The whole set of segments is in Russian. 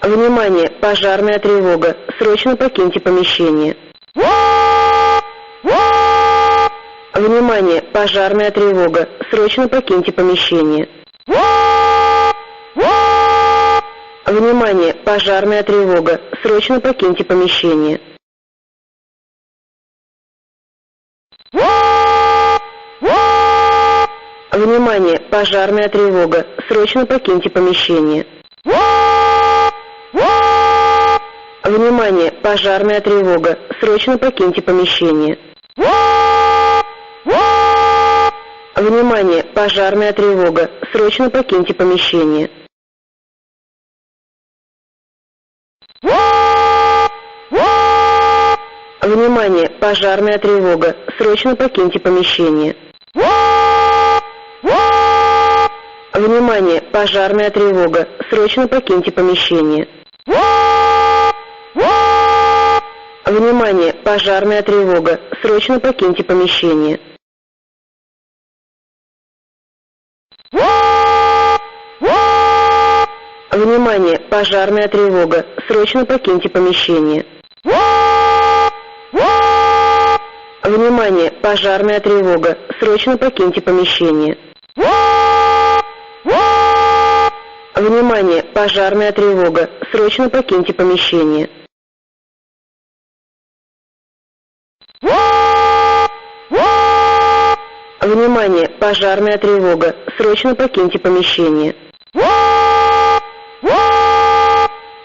Внимание! Пожарная тревога! Срочно покиньте помещение! Внимание! Пожарная тревога! Срочно покиньте помещение! Внимание! Пожарная тревога! Срочно покиньте помещение! Внимание! Пожарная тревога! Срочно покиньте помещение! Внимание! Пожарная тревога! Срочно покиньте помещение! Внимание! Пожарная тревога! Срочно покиньте помещение! Внимание! Пожарная тревога! Срочно покиньте помещение! Внимание! Пожарная тревога! Срочно покиньте помещение! Внимание! Пожарная тревога! Срочно покиньте помещение! Внимание! Пожарная тревога! Срочно покиньте помещение! Внимание! Пожарная тревога! Срочно покиньте помещение! Внимание! Пожарная тревога! Срочно покиньте помещение! Внимание! Пожарная тревога! Срочно покиньте помещение!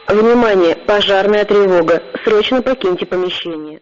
Внимание! Пожарная тревога! Срочно покиньте помещение!